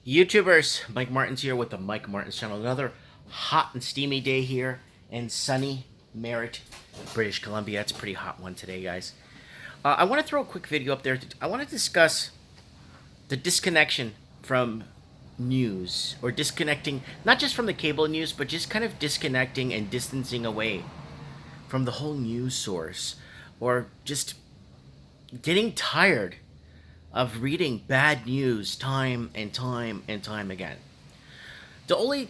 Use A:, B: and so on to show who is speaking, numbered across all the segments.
A: YouTubers, Mike Martins here with the Mike Martins channel. Another hot and steamy day here in sunny Merritt, British Columbia. It's a pretty hot one today, guys. I want to throw a quick video up there. I want to discuss the disconnection from news, or disconnecting, not just from the cable news, but just kind of disconnecting and distancing away from the whole news source, or just getting tired of reading bad news time and time and time again. The only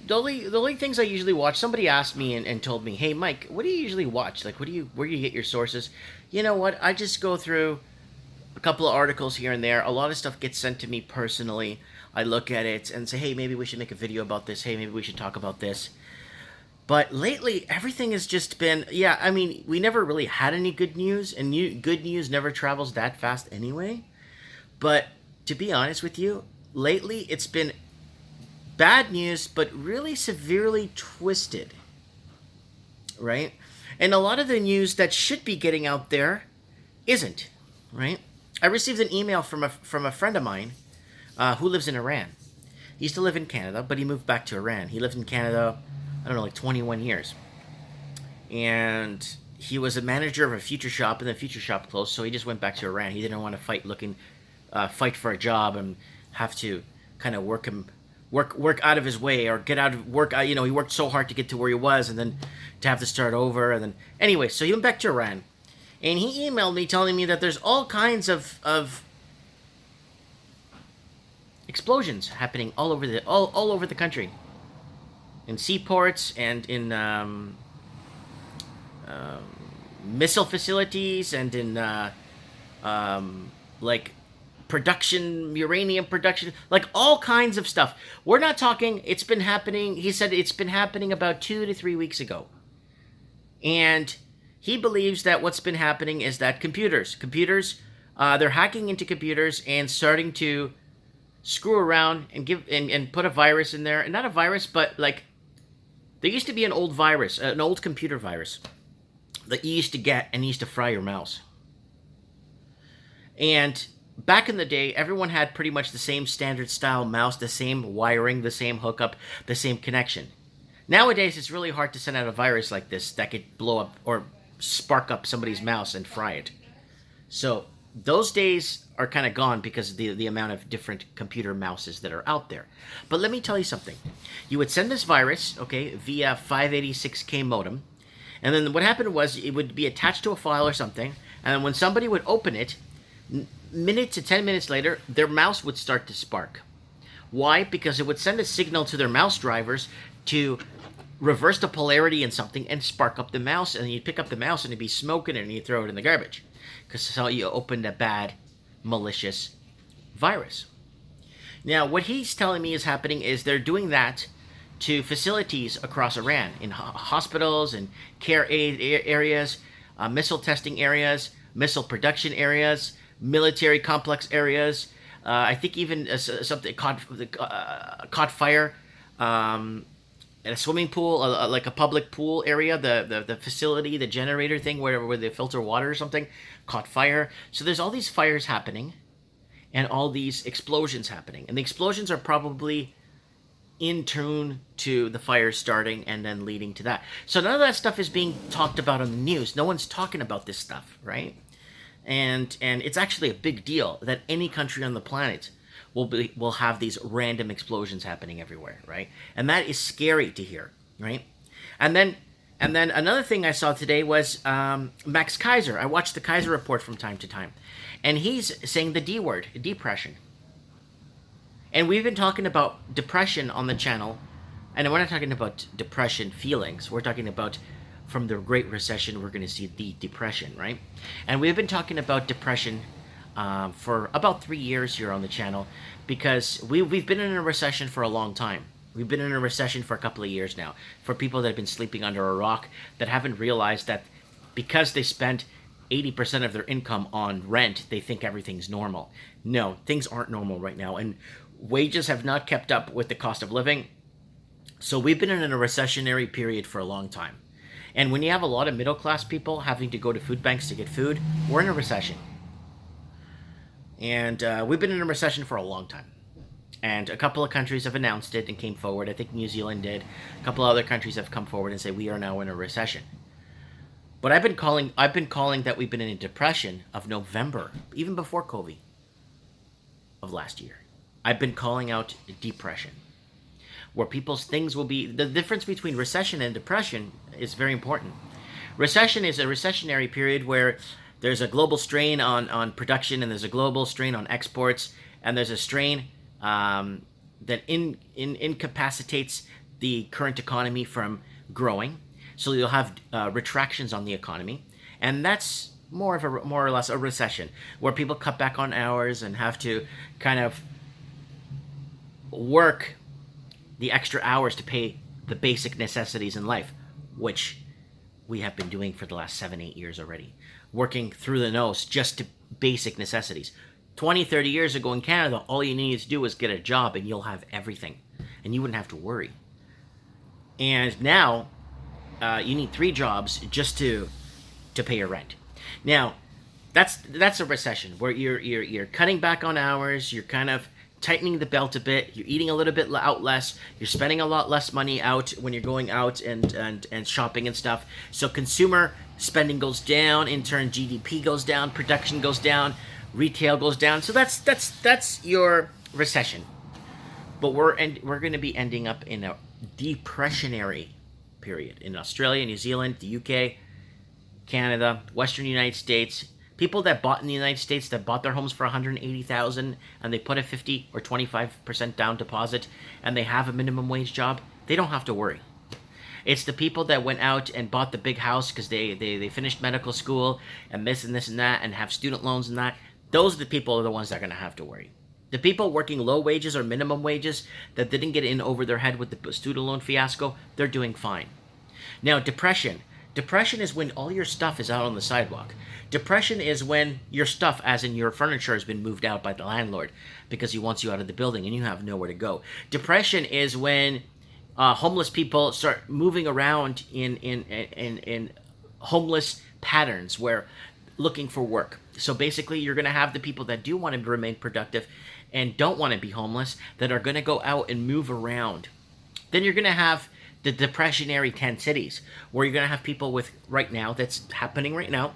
A: things I usually watch. Somebody asked me and told me, "Hey, Mike, what do you usually watch? Like, where do you get your sources?" You know what? I just go through a couple of articles here and there. A lot of stuff gets sent to me personally. I look at it and say, "Hey, maybe we should make a video about this. Hey, maybe we should talk about this." But lately, everything has just been, yeah. I mean, we never really had any good news, and good news never travels that fast anyway. But to be honest with you, lately it's been bad news, but really severely twisted, right? And a lot of the news that should be getting out there isn't, right? I received an email from a friend of mine who lives in Iran. He used to live in Canada, but he moved back to Iran. He lived in Canada, I don't know, like 21 years. And he was a manager of a future shop, and the future shop closed, so he just went back to Iran. He didn't want to fight for a job and have to kind of work out of his way, or get out of work. You know, he worked so hard to get to where he was, and then to have to start over. And then anyway, so he went back to Iran, and he emailed me telling me that there's all kinds of explosions happening all over the country, in seaports and in missile facilities, and in like uranium production, like all kinds of stuff. We're not talking, it's been happening, he said it's been happening about 2 to 3 weeks ago. And he believes that what's been happening is that computers, they're hacking into computers and starting to screw around and and put a virus in there. And not a virus, but like, there used to be an old virus, an old computer virus that you used to get and used to fry your mouse. And back in the day, everyone had pretty much the same standard style mouse, the same wiring, the same hookup, the same connection. Nowadays, it's really hard to send out a virus like this that could blow up or spark up somebody's mouse and fry it. So those days are kind of gone because of the amount of different computer mouses that are out there. But let me tell you something. You would send this virus, okay, via 586K modem, and then what happened was it would be attached to a file or something, and then when somebody would open it, minute to 10 minutes later, their mouse would start to spark. Why? Because it would send a signal to their mouse drivers to reverse the polarity in something and spark up the mouse, and you'd pick up the mouse and it'd be smoking and you'd throw it in the garbage. Because that's how you opened a bad, malicious virus. Now, what he's telling me is happening is they're doing that to facilities across Iran, in hospitals and care aid areas, missile testing areas, missile production areas, military complex areas. I think even something caught fire at a swimming pool, like a public pool area. The facility, the generator thing, where they filter water or something, caught fire. So there's all these fires happening, and all these explosions happening, and the explosions are probably in tune to the fire starting and then leading to that. So none of that stuff is being talked about on the news. No one's talking about this stuff, right? And it's actually a big deal that any country on the planet will have these random explosions happening everywhere, right? And that is scary to hear, right? And then another thing I saw today was Max Kaiser. I watch the Kaiser Report from time to time, and he's saying the D word, depression. And we've been talking about depression on the channel, and we're not talking about depression feelings. We're talking about, from the Great Recession, we're going to see the depression, right? And we've been talking about depression for about 3 years here on the channel, because we've been in a recession for a long time. We've been in a recession for a couple of years now. For people that have been sleeping under a rock, that haven't realized that because they spent 80% of their income on rent, they think everything's normal. No, things aren't normal right now, and wages have not kept up with the cost of living. So we've been in a recessionary period for a long time. And when you have a lot of middle-class people having to go to food banks to get food, we're in a recession. And we've been in a recession for a long time. And a couple of countries have announced it and came forward. I think New Zealand did. A couple of other countries have come forward and say we are now in a recession. But I've been calling that we've been in a depression of November, even before COVID of last year. I've been calling out depression, where people's things will be. The difference between recession and depression is very important. Recession is a recessionary period where there's a global strain on production, and there's a global strain on exports, and there's a strain that incapacitates the current economy from growing. So you'll have retractions on the economy, and that's more or less a recession, where people cut back on hours and have to kind of work the extra hours to pay the basic necessities in life, which we have been doing for the last 7-8 years already, working through the nose just to basic necessities. 20, 30 years ago in Canada, all you needed to do was get a job and you'll have everything, and you wouldn't have to worry. And now you need 3 jobs just to pay your rent. Now that's a recession where you're cutting back on hours, you're kind of tightening the belt a bit, you're eating a little bit out less, you're spending a lot less money out when you're going out and shopping and stuff. So consumer spending goes down, in turn GDP goes down, production goes down, retail goes down. So that's your recession. But we're going to be ending up in a depressionary period in Australia, New Zealand, the UK, Canada, Western United States. People that bought in the United States, that bought their homes for $180,000, and they put a 50 or 25% down deposit, and they have a minimum wage job, they don't have to worry. It's the people that went out and bought the big house because they finished medical school and this and this and that and have student loans and that. Those are the people are the ones that are going to have to worry. The people working low wages or minimum wages that didn't get in over their head with the student loan fiasco, they're doing fine. Now, depression. Depression is when all your stuff is out on the sidewalk. Depression is when your stuff, as in your furniture, has been moved out by the landlord because he wants you out of the building and you have nowhere to go. Depression is when homeless people start moving around in homeless patterns where looking for work. So basically, you're going to have the people that do want to remain productive and don't want to be homeless that are going to go out and move around. Then you're going to have the depressionary 10 cities, where you're going to have people with, right now, that's happening right now,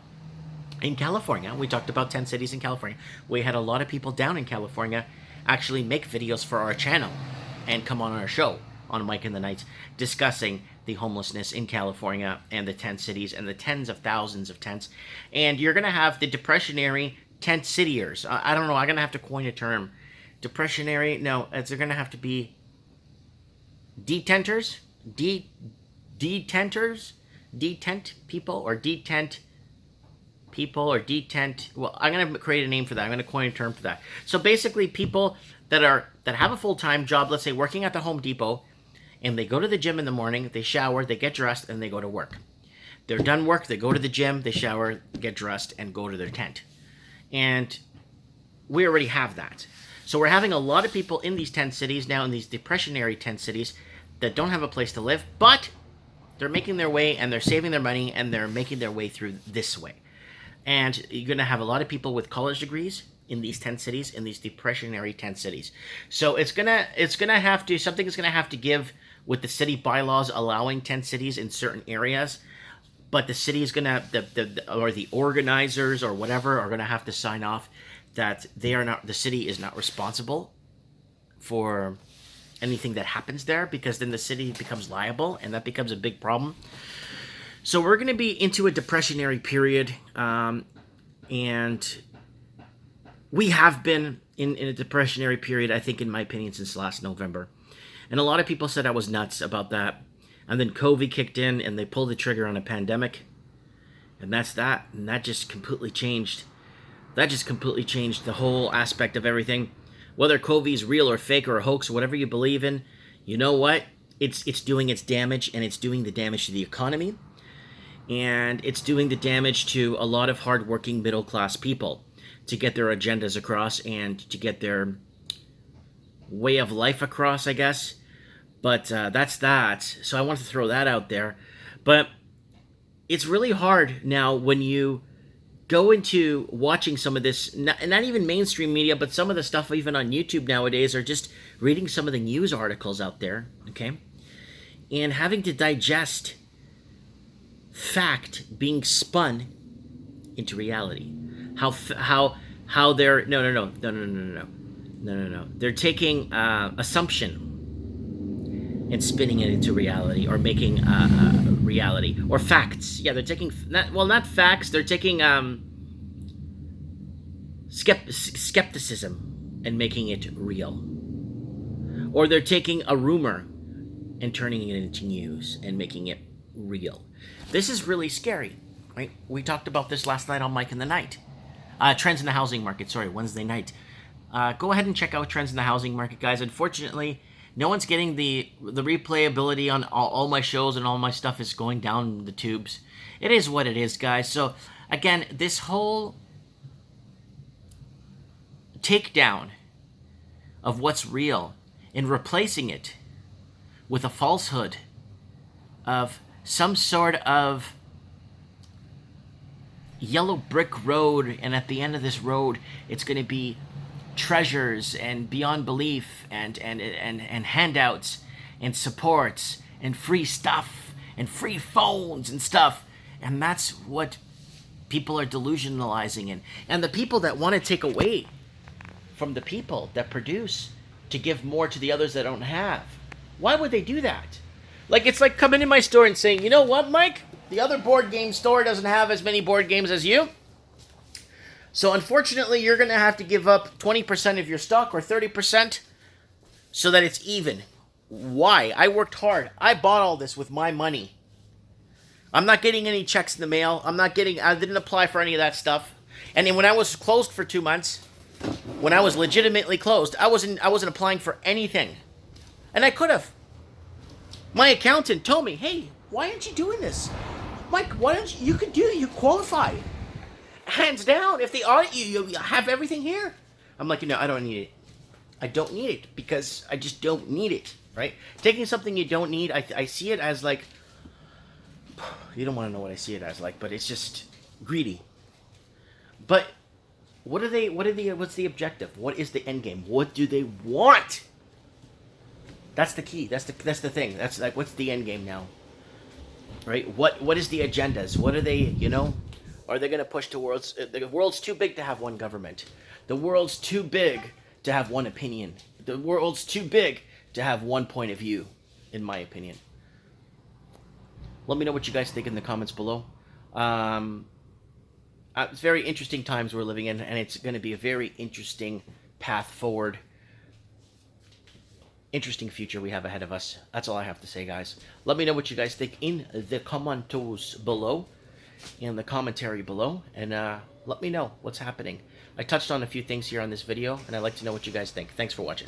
A: in California. We talked about 10 cities in California. We had a lot of people down in California actually make videos for our channel and come on our show on Mike and the Knights discussing the homelessness in California and the 10 cities and the tens of thousands of tents. And you're going to have the depressionary tent cityers. I don't know. I'm going to have to coin a term. Depressionary? No, they're going to have to be detenters? Detenters? Detent people? Or detent people? Or detent? Well, I'm going to create a name for that. I'm going to coin a term for that. So basically, people that have a full-time job, let's say working at the Home Depot, and they go to the gym in the morning, they shower, they get dressed, and they go to work. They're done work, they go to the gym, they shower, get dressed, and go to their tent. And we already have that. So we're having a lot of people in these 10 cities now, in these depressionary 10 cities, that don't have a place to live, but they're making their way, and they're saving their money, and they're making their way through this way. And you're going to have a lot of people with college degrees in these 10 cities, in these depressionary 10 cities. So something is going to have to give with the city bylaws allowing 10 cities in certain areas, but the city is going to, or the organizers or whatever are going to have to sign off that the city is not responsible for anything that happens there, because then the city becomes liable, and that becomes a big problem. So we're going to be into a depressionary period, and we have been in a depressionary period, I think, in my opinion, since last November. And a lot of people said I was nuts about that. And then COVID kicked in, and they pulled the trigger on a pandemic. And that's that. And that just completely changed. That just completely changed the whole aspect of everything. Whether COVID is real or fake or a hoax or whatever you believe in, you know what? It's doing its damage, and it's doing the damage to the economy. And it's doing the damage to a lot of hardworking middle-class people to get their agendas across and to get their way of life across, I guess. But that's that. So I want to throw that out there. But it's really hard now when you go into watching some of this, not even mainstream media, but some of the stuff even on YouTube nowadays, or just reading some of the news articles out there, okay, and having to digest fact being spun into reality. How they're no. They're taking assumption and spinning it into reality, or making reality, or facts. Yeah, they're taking not facts. They're taking skepticism and making it real, or they're taking a rumor and turning it into news and making it real. This is really scary, right? We talked about this last night on Mike in the Night. Trends in the housing market. Sorry, Wednesday night. Go ahead and check out Trends in the Housing Market, guys. Unfortunately, no one's getting the replayability on all my shows, and all my stuff is going down the tubes. It is what it is, guys. So, again, this whole takedown of what's real and replacing it with a falsehood of some sort of yellow brick road, and at the end of this road, it's going to be treasures and beyond belief and handouts and supports and free stuff and free phones and stuff. And that's what people are delusionalizing in. And the people that want to take away from the people that produce to give more to the others that don't have, why would they do that? Like, it's like coming in my store and saying, you know what, Mike? The other board game store doesn't have as many board games as you. So unfortunately, you're going to have to give up 20% of your stock or 30% so that it's even. Why? I worked hard. I bought all this with my money. I'm not getting any checks in the mail. I didn't apply for any of that stuff. And then when I was closed for 2 months, when I was legitimately closed, I wasn't applying for anything. And I could have. My accountant told me, hey, why aren't you doing this? Mike, why don't you could do it. You qualify. Hands down, if they audit you, you have everything here. I'm like, I don't need it. I don't need it because I just don't need it, right? Taking something you don't need, I see it as like, you don't want to know what I see it as like, but it's just greedy. But what's the objective? What is the end game? What do they want? That's the key. That's the thing. That's like, what's the end game now? Right? What is the agendas? What are they, Are they going to push towards... The world's too big to have one government. The world's too big to have one opinion. The world's too big to have one point of view, in my opinion. Let me know what you guys think in the comments below. It's very interesting times we're living in, and it's going to be a very interesting path forward. Interesting future we have ahead of us. That's all I have to say, guys. Let me know what you guys think in the comments below. In the commentary below, and let me know what's happening. I touched on a few things here on this video, and I'd like to know what you guys think. Thanks for watching.